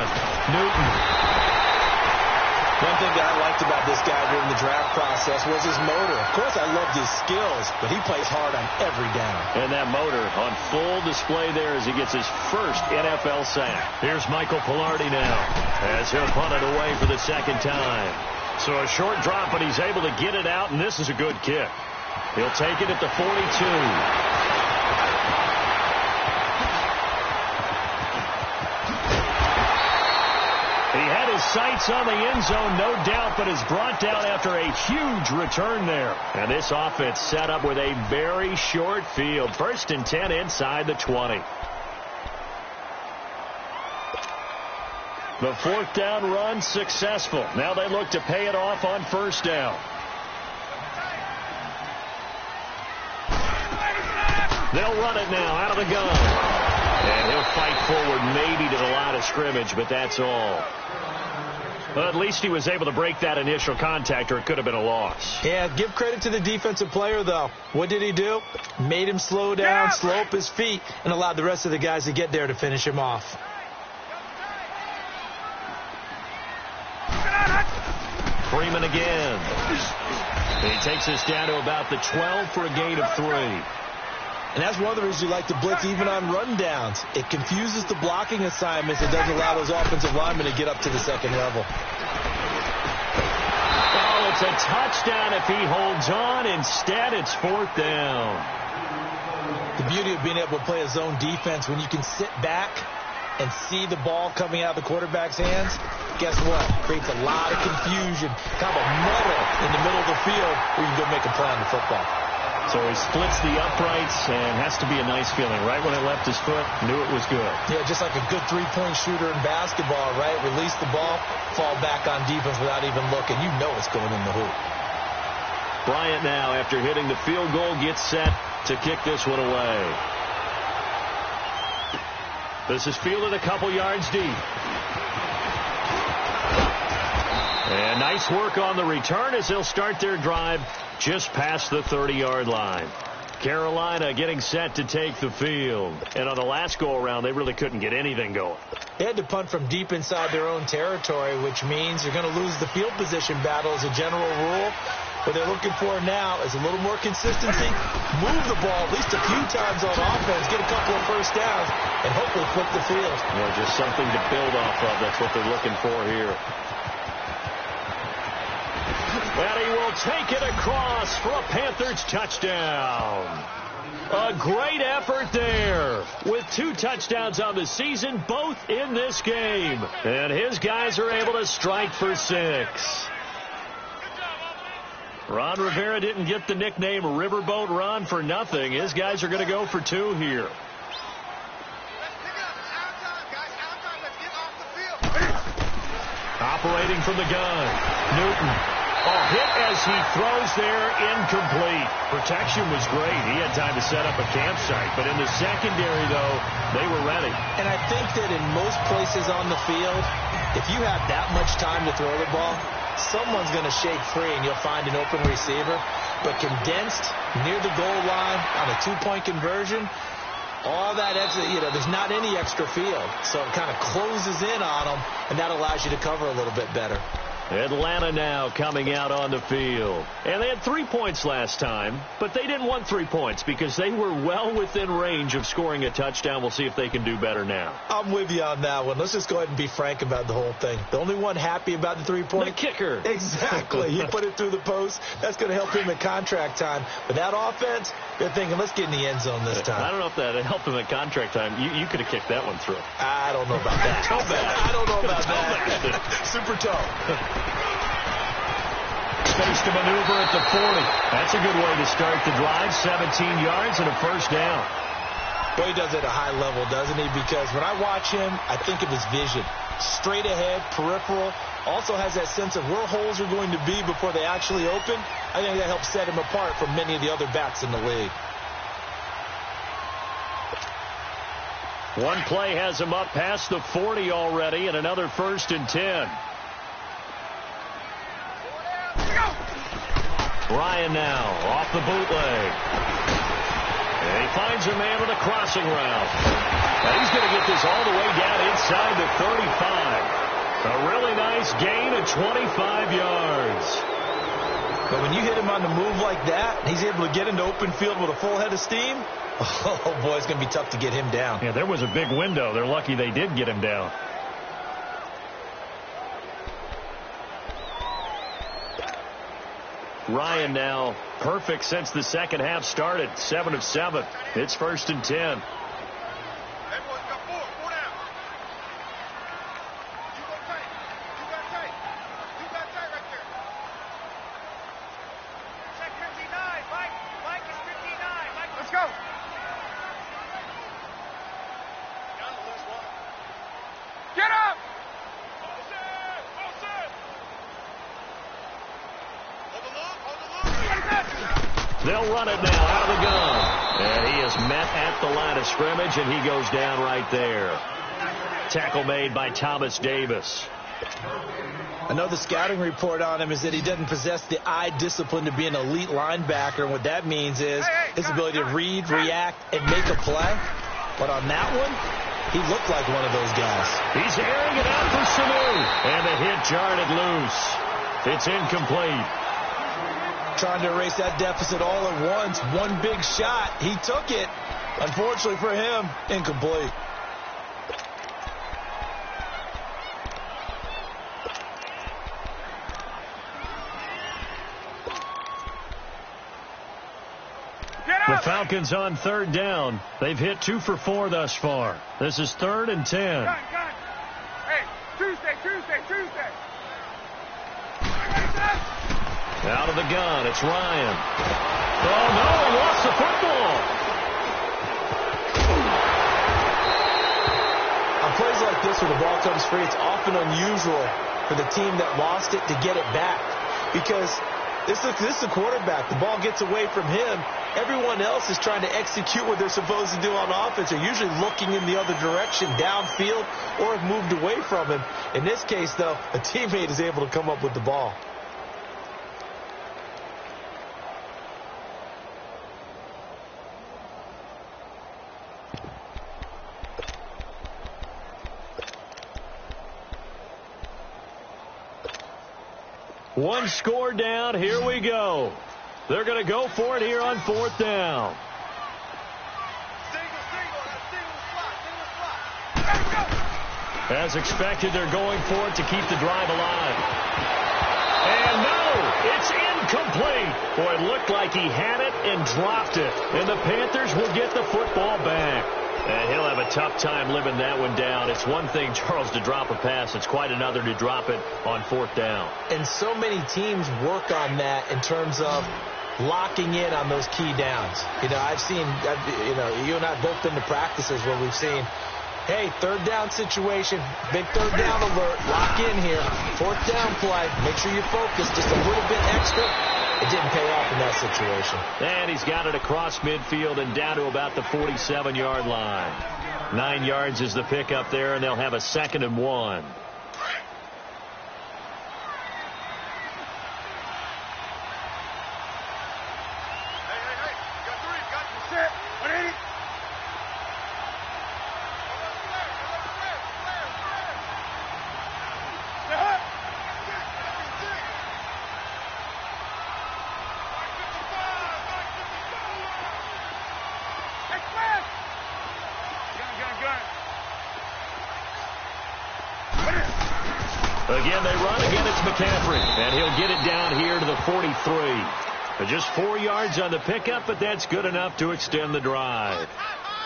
Newton. One thing that I liked about this guy during the draft process was his motor. Of course, I loved his skills, but he plays hard on every down. And that motor on full display there as he gets his first NFL sack. Here's Michael Pilardi now as he'll punt it away for the 2nd time. So a short drop, but he's able to get it out, and this is a good kick. He'll take it at the 42. He had his sights on the end zone, no doubt, but is brought down after a huge return there. And this offense set up with a very short field. 1st and 10 inside the 20. The fourth down run successful. Now they look to pay it off on first down. They'll run it now out of the gun. And he'll fight forward maybe to the line of scrimmage, but that's all. Well, at least he was able to break that initial contact, or it could have been a loss. Yeah, give credit to the defensive player, though. What did he do? Made him slow down, slow up his feet, and allowed the rest of the guys to get there to finish him off. Freeman again. He takes us down to about the 12 for a gain of 3. And that's one of the reasons you like to blitz even on rundowns. It confuses the blocking assignments. It doesn't allow those offensive linemen to get up to the second level. Oh, it's a touchdown if he holds on. Instead, it's fourth down. The beauty of being able to play a zone defense, when you can sit back and see the ball coming out of the quarterback's hands, guess what? Creates a lot of confusion, kind of a muddle in the middle of the field where you can go make a play on the football. So he splits the uprights, and has to be a nice feeling. Right when it left his foot, knew it was good. Yeah, just like a good three-point shooter in basketball, right? Release the ball, fall back on defense without even looking. You know it's going in the hoop. Bryant now, after hitting the field goal, gets set to kick this one away. This is fielded a couple yards deep. And nice work on the return as they'll start their drive just past the 30-yard line. Carolina getting set to take the field. And on the last go-around, they really couldn't get anything going. They had to punt from deep inside their own territory, which means you're going to lose the field position battle as a general rule. What they're looking for now is a little more consistency, move the ball at least a few times on offense, get a couple of first downs, and hopefully flip the field. Yeah, just something to build off of. That's what they're looking for here. And he will take it across for a Panthers touchdown. A great effort there with 2 touchdowns on the season, both in this game. And his guys are able to strike for 6. Ron Rivera didn't get the nickname Riverboat Ron for nothing. His guys are going to go for 2 here. Operating from the gun, Newton. Hit as he throws there, incomplete. Protection was great. He had time to set up a campsite. But in the secondary, though, they were ready. And I think that in most places on the field, if you have that much time to throw the ball, someone's going to shake free and you'll find an open receiver. But condensed near the goal line on a 2-point conversion, all that extra, there's not any extra field. So it kind of closes in on them, and that allows you to cover a little bit better. Atlanta now coming out on the field. And they had 3 points last time, but they didn't want 3 points because they were well within range of scoring a touchdown. We'll see if they can do better now. I'm with you on that one. Let's just go ahead and be frank about the whole thing. The only one happy about the 3-point? The kicker. Exactly. He put it through the post. That's going to help him at contract time. But that offense, they're thinking, let's get in the end zone this time. I don't know if that helped him at contract time. You could have kicked that one through. I don't know about that. Toe bad. I don't know about that. Super toe. Space to maneuver at the 40. That's a good way to start the drive. 17 yards and a first down. Well, he does it at a high level, doesn't he? Because when I watch him, I think of his vision. Straight ahead, peripheral. Also has that sense of where holes are going to be before they actually open. I think that helps set him apart from many of the other backs in the league. One play has him up past the 40 already, and another 1st and 10. Ryan now off the bootleg. And he finds a man with a crossing route. And he's going to get this all the way down inside the 35. A really nice gain of 25 yards. But when you hit him on the move like that, he's able to get into open field with a full head of steam. Oh, boy, it's going to be tough to get him down. Yeah, there was a big window. They're lucky they did get him down. Ryan now perfect since the second half started. 7 of 7. It's 1st and 10. Let's go. Get up! They'll run it now out of the gun. And he is met at the line of scrimmage, and he goes down right there. Tackle made by Thomas Davis. I know the scouting report on him is that he doesn't possess the eye discipline to be an elite linebacker. And what that means is his ability to read, react, and make a play. But on that one, he looked like one of those guys. He's airing it out for Sanu. And the hit jarred it loose. It's incomplete. Trying to erase that deficit all at once. One big shot. He took it. Unfortunately for him, incomplete. The Falcons on third down. They've hit 2 for 4 thus far. This is 3rd and 10. Gun. Hey, Tuesday. Out of the gun, it's Ryan. Oh, no, he lost the football. On plays like this where the ball comes free, it's often unusual for the team that lost it to get it back. Because this is the quarterback. The ball gets away from him. Everyone else is trying to execute what they're supposed to do on offense. They're usually looking in the other direction, downfield, or have moved away from him. In this case, though, a teammate is able to come up with the ball. One score down. Here we go. They're going to go for it here on 4th down. As expected, they're going for it to keep the drive alive. And no, it's incomplete. Boy, it looked like he had it and dropped it. And the Panthers will get the football back. And he'll have a tough time living that one down. It's one thing, Charles, to drop a pass. It's quite another to drop it on 4th down. And so many teams work on that in terms of locking in on those key downs. You know, you and I have both been to practices where we've seen, hey, 3rd down situation, big 3rd down alert, lock in here, 4th down play, make sure you focus just a little bit extra. It didn't pay off in that situation. And he's got it across midfield and down to about the 47-yard line. 9 yards is the pickup there, and they'll have a 2nd and 1. Again, they run. Again, it's McCaffrey. And he'll get it down here to the 43. Just 4 yards on the pickup, but that's good enough to extend the drive.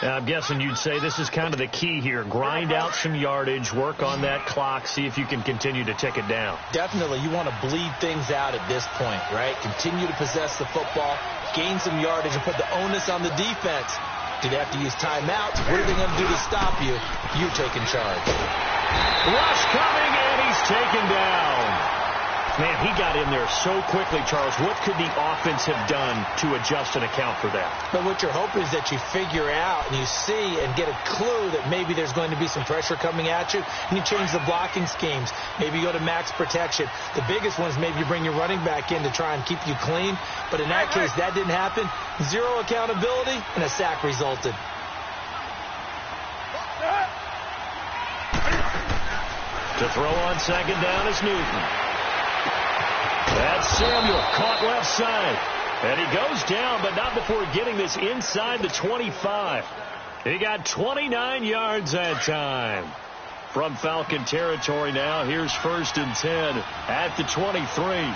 Now, I'm guessing you'd say this is kind of the key here. Grind out some yardage, work on that clock, see if you can continue to tick it down. Definitely. You want to bleed things out at this point, right? Continue to possess the football, gain some yardage, and put the onus on the defense. Do they have to use timeouts? What are they going to do to stop you? You taking charge. Rush coming, and he's taken down. Man, he got in there so quickly, Charles. What could the offense have done to adjust and account for that? But what you're hoping is that you figure out and you see and get a clue that maybe there's going to be some pressure coming at you, and you change the blocking schemes. Maybe you go to max protection. The biggest one is maybe you bring your running back in to try and keep you clean. But in that case, that didn't happen. Zero accountability, and a sack resulted. To throw on 2nd down is Newton. That's Samuel, caught left side. And he goes down, but not before getting this inside the 25. He got 29 yards that time. From Falcon territory now, here's 1st and 10 at the 23.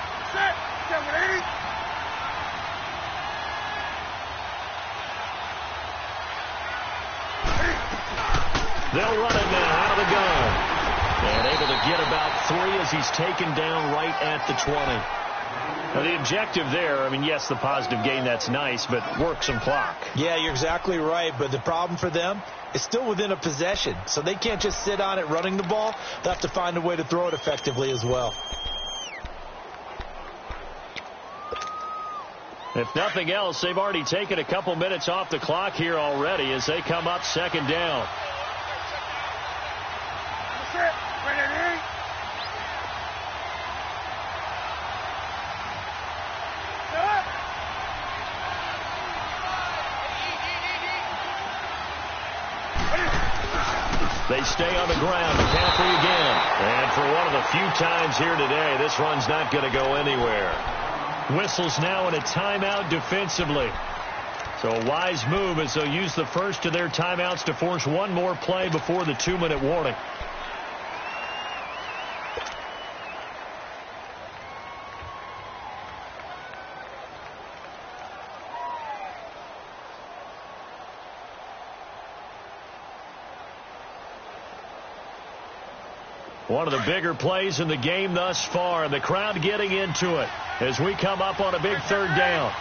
They'll run it now out of the gun. And able to get about 3 as he's taken down right at the 20. Now, the objective there, I mean, yes, the positive gain, that's nice, but work some clock. Yeah, you're exactly right, but the problem for them is still within a possession. So they can't just sit on it running the ball. They'll have to find a way to throw it effectively as well. If nothing else, they've already taken a couple minutes off the clock here already as they come up second down. They stay on the ground. McCaffrey again. And for one of the few times here today, this run's not going to go anywhere. Whistles now in a timeout defensively. So a wise move as they'll use the first of their timeouts to force one more play before the 2-minute warning. One of the bigger plays in the game thus far, and the crowd getting into it as we come up on a big third down.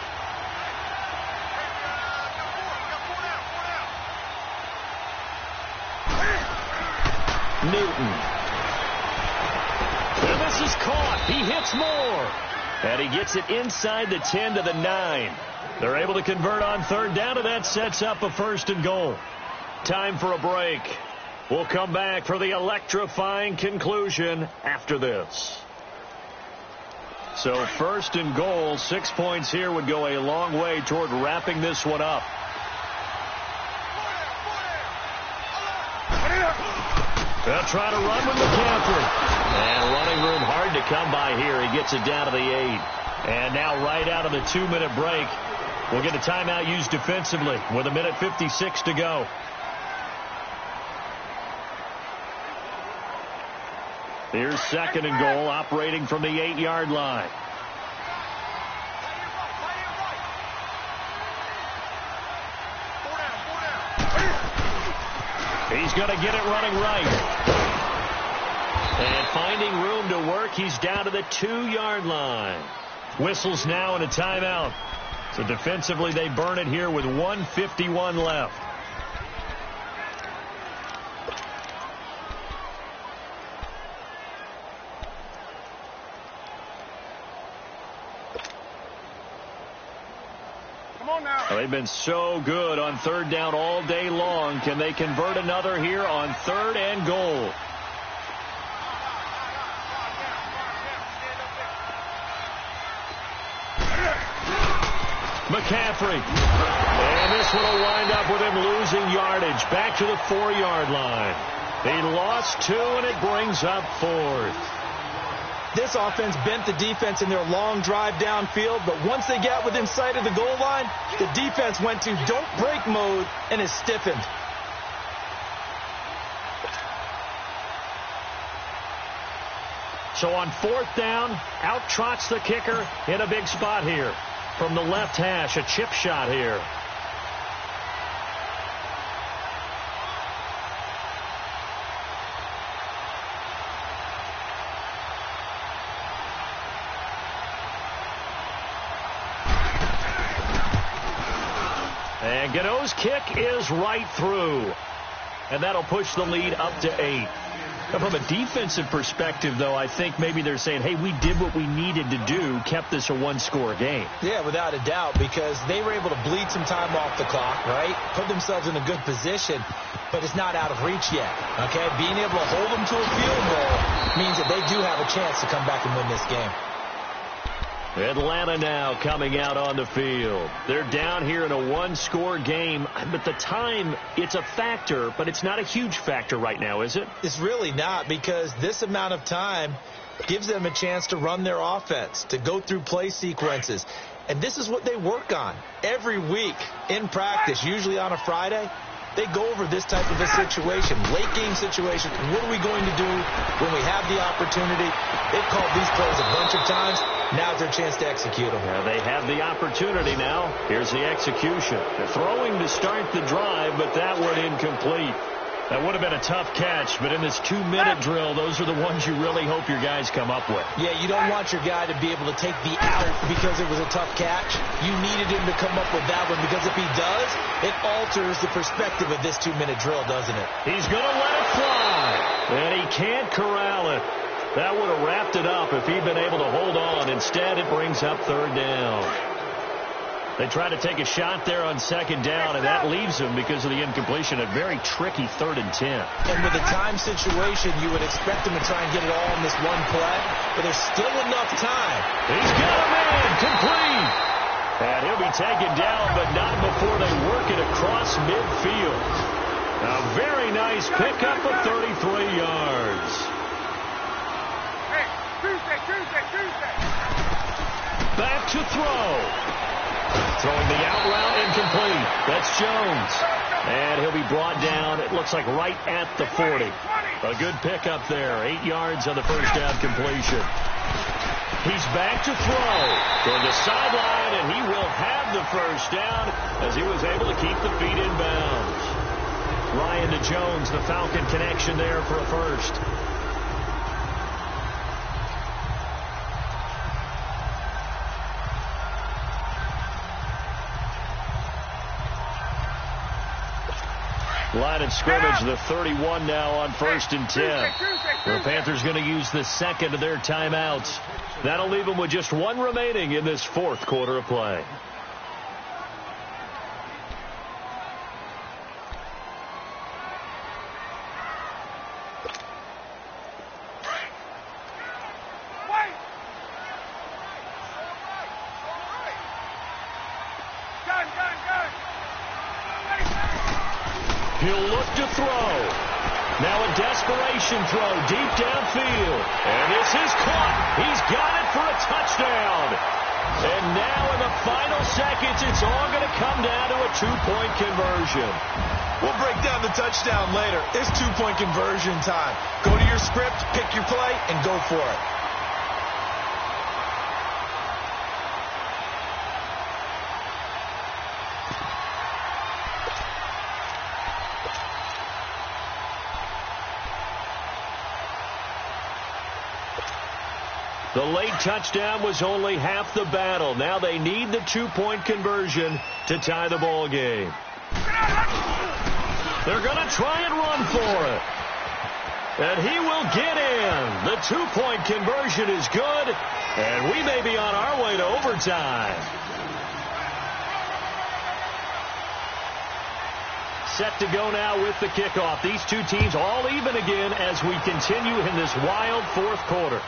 Newton. And this is caught. He hits more. And he gets it inside the 10 to the 9. They're able to convert on third down, and that sets up a 1st and goal. Time for a break. We'll come back for the electrifying conclusion after this. So 1st and goal, 6 points here would go a long way toward wrapping this one up. They'll try to run with McCaffrey. And running room hard to come by here. He gets it down to the 8. And now right out of the 2-minute break, we'll get a timeout used defensively with 1:56 to go. Here's 2nd and goal, operating from the 8-yard line. He's going to get it running right. And finding room to work, he's down to the 2-yard line. Whistles now in a timeout. So defensively, they burn it here with 1:51 left. They've been so good on third down all day long. Can they convert another here on 3rd and goal? McCaffrey. And this one will wind up with him losing yardage. Back to the 4-yard line. He lost 2, and it brings up 4th. This offense bent the defense in their long drive downfield, but once they got within sight of the goal line, the defense went to don't break mode and is stiffened. So on 4th down, out trots the kicker in a big spot here. From the left hash, a chip shot here. And Gano's kick is right through. And that'll push the lead up to 8. Now, from a defensive perspective, though, I think maybe they're saying, hey, we did what we needed to do, kept this a one-score game. Yeah, without a doubt, because they were able to bleed some time off the clock, right? Put themselves in a good position, but it's not out of reach yet, okay? Being able to hold them to a field goal means that they do have a chance to come back and win this game. Atlanta now coming out on the field. They're down here in a one-score game. But the time, it's a factor, but it's not a huge factor right now, is it? It's really not, because this amount of time gives them a chance to run their offense, to go through play sequences. And this is what they work on every week in practice, usually on a Friday. They go over this type of a situation, late game situation. What are we going to do when we have the opportunity? They've called these plays a bunch of times. Now's their chance to execute them. Yeah, they have the opportunity now. Here's the execution. They're throwing to start the drive, but that one incomplete. That would have been a tough catch, but in this 2-minute drill, those are the ones you really hope your guys come up with. Yeah, you don't want your guy to be able to take the out because it was a tough catch. You needed him to come up with that one, because if he does, it alters the perspective of this 2-minute drill, doesn't it? He's going to let it fly, and he can't corral it. That would have wrapped it up if he'd been able to hold on. Instead, it brings up third down. They try to take a shot there on second down, and that leaves them, because of the incompletion, a very tricky 3rd and 10. And with a time situation, you would expect them to try and get it all in this one play, but there's still enough time. He's got a man, complete. And he'll be taken down, but not before they work it across midfield. A very nice pickup of 33 yards. Hey, Tuesday. Back to throw. Throwing the out route, incomplete. That's Jones. And he'll be brought down, it looks like right at the 40. A good pickup there. 8 yards on the first down completion. He's back to throw. Toward the sideline, and he will have the first down as he was able to keep the feet in bounds. Ryan to Jones, the Falcon connection there for a first. Line of scrimmage, the 31 now on 1st and 10. The Panthers going to use the second of their timeouts. That'll leave them with just one remaining in this 4th quarter of play. He'll look to throw. Now a desperation throw deep downfield. And this is caught. He's got it for a touchdown. And now in the final seconds, it's all going to come down to a 2-point conversion. We'll break down the touchdown later. It's 2-point conversion time. Go to your script, pick your play, and go for it. The late touchdown was only half the battle. Now they need the 2-point conversion to tie the ball game. They're going to try and run for it. And he will get in. The 2-point conversion is good. And we may be on our way to overtime. Set to go now with the kickoff. These two teams all even again as we continue in this wild 4th quarter.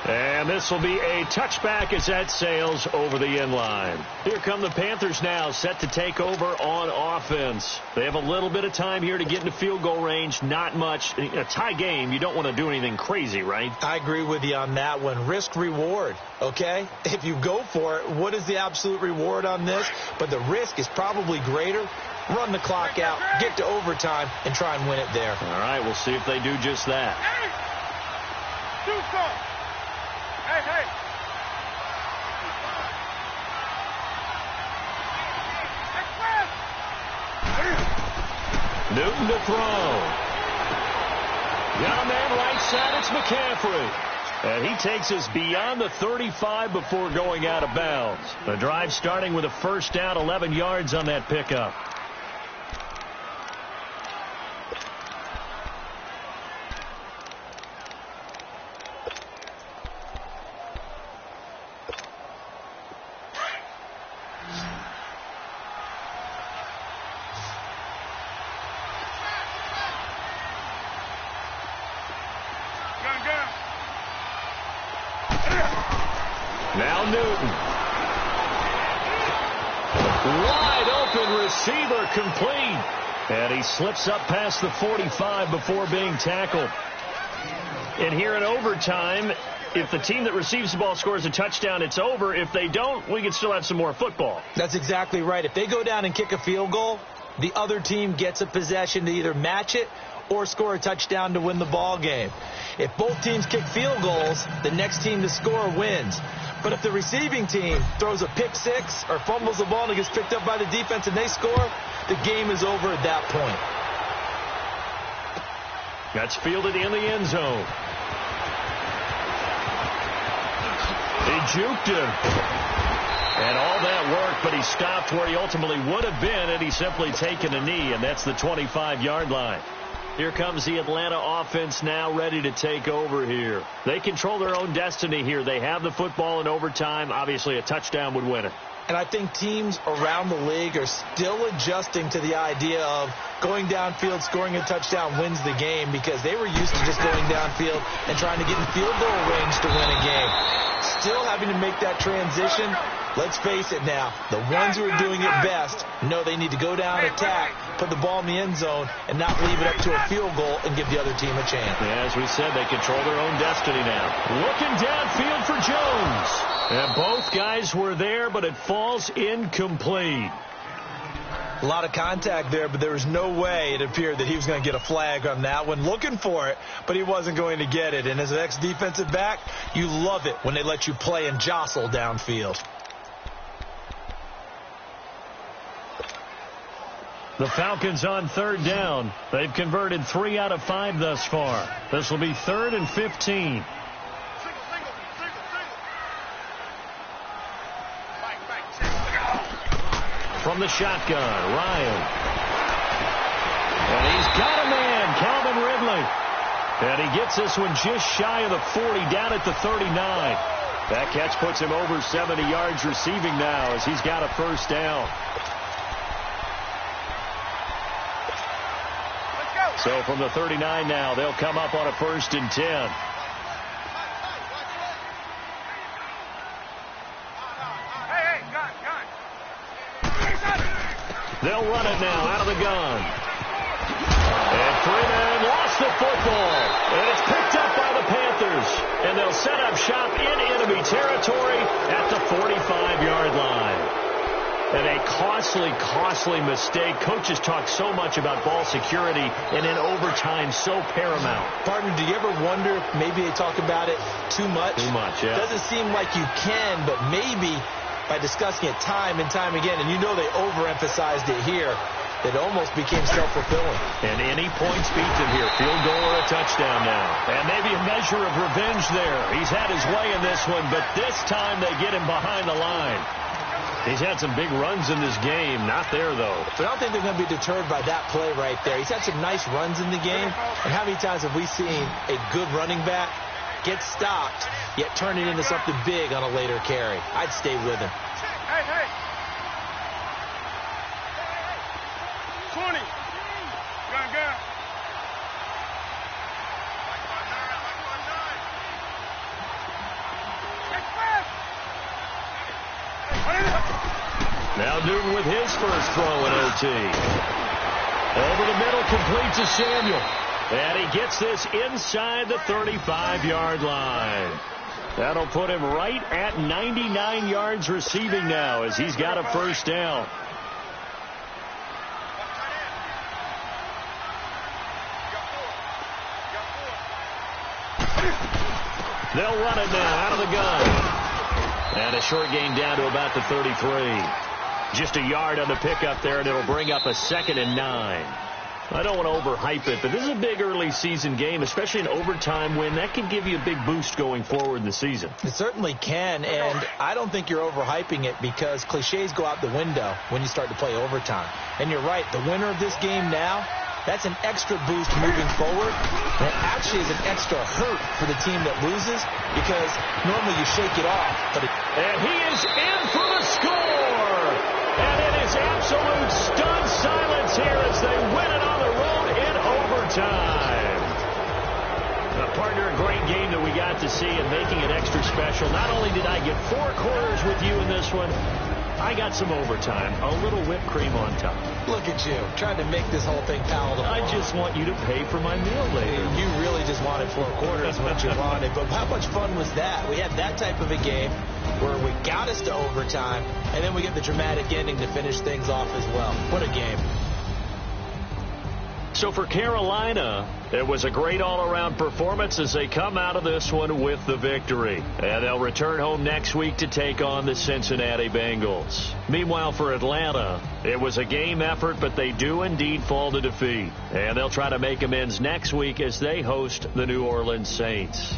And this will be a touchback as that sails over the end line. Here come the Panthers now, set to take over on offense. They have a little bit of time here to get into field goal range. Not much. A tie game, you don't want to do anything crazy, right? I agree with you on that one. Risk reward, okay? If you go for it, what is the absolute reward on this? But the risk is probably greater. Run the clock out, get to overtime, and try and win it there. All right, we'll see if they do just that. Hey. Newton to throw. Got a man right side. It's McCaffrey. And he takes us beyond the 35 before going out of bounds. The drive starting with a first down, 11 yards on that pickup. Now Newton. Wide open receiver, complete. And he slips up past the 45 before being tackled. And here in overtime, if the team that receives the ball scores a touchdown, it's over. If they don't, we can still have some more football. That's exactly right. If they go down and kick a field goal, the other team gets a possession to either match it or score a touchdown to win the ball game. If both teams kick field goals, the next team to score wins. But if the receiving team throws a pick six or fumbles the ball and it gets picked up by the defense and they score, the game is over at that point. That's fielded in the end zone. He juked him. And all that work, but he stopped where he ultimately would have been had he simply taken a knee, and that's the 25-yard line. Here comes the Atlanta offense now ready to take over here. They control their own destiny here. They have the football in overtime. Obviously, a touchdown would win it. And I think teams around the league are still adjusting to the idea of going downfield, scoring a touchdown wins the game, because they were used to just going downfield and trying to get in field goal range to win a game. Still having to make that transition. Let's face it now, the ones who are doing it best know they need to go down, attack, put the ball in the end zone, and not leave it up to a field goal and give the other team a chance. Yeah, as we said, they control their own destiny now. Looking downfield for Jones. And both guys were there, but it falls incomplete. A lot of contact there, but there was no way it appeared that he was going to get a flag on that one. Looking for it, but he wasn't going to get it. And as an ex-defensive back, you love it when they let you play and jostle downfield. The Falcons on third down. They've converted 3 out of 5 thus far. This will be 3rd and 15. From the shotgun, Ryan. And he's got a man, Calvin Ridley. And he gets this one just shy of the 40, down at the 39. That catch puts him over 70 yards receiving now as he's got a first down. So from the 39 now, they'll come up on a 1st and 10. They'll run it now out of the gun. And Freeman lost the football. And it's picked up by the Panthers. And they'll set up shop in enemy territory at the 45-yard line. And a costly mistake. Coaches talk so much about ball security, and in overtime, so paramount. Partner, do you ever wonder if maybe they talk about it too much? Too much, yeah. Doesn't seem like you can, but maybe by discussing it time and time again, and you know they overemphasized it here, it almost became self-fulfilling. And any points beats him here. Field goal or a touchdown now. And maybe a measure of revenge there. He's had his way in this one, but this time they get him behind the line. He's had some big runs in this game. Not there, though. But I don't think they're going to be deterred by that play right there. He's had some nice runs in the game. And how many times have we seen a good running back get stopped, yet turn it into something big on a later carry? I'd stay with him. Hey, hey. 20. Gun. Now Newton with his first throw in OT. Over the middle, complete to Samuel. And he gets this inside the 35-yard line. That'll put him right at 99 yards receiving now as he's got a first down. They'll run it now out of the gun. And a short gain down to about the 33. Just a yard on the pickup there, and it'll bring up a 2nd and 9. I don't want to overhype it, but this is a big early season game, especially an overtime win. That can give you a big boost going forward in the season. It certainly can, and I don't think you're overhyping it because cliches go out the window when you start to play overtime. And you're right, the winner of this game now, that's an extra boost moving forward. And it actually is an extra hurt for the team that loses because normally you shake it off. And he is in for the score! And it is absolute stunned silence here as they win it on the road in overtime. Partner, a great game that we got to see and making it extra special. Not only did I get 4 quarters with you in this one, I got some overtime, a little whipped cream on top. Look at you, trying to make this whole thing palatable. I just want you to pay for my meal later. You really just wanted 4 quarters what you wanted. But how much fun was that? We had that type of a game where we got us to overtime, and then we get the dramatic ending to finish things off as well. What a game. So for Carolina, it was a great all-around performance as they come out of this one with the victory. And they'll return home next week to take on the Cincinnati Bengals. Meanwhile, for Atlanta, it was a game effort, but they do indeed fall to defeat. And they'll try to make amends next week as they host the New Orleans Saints.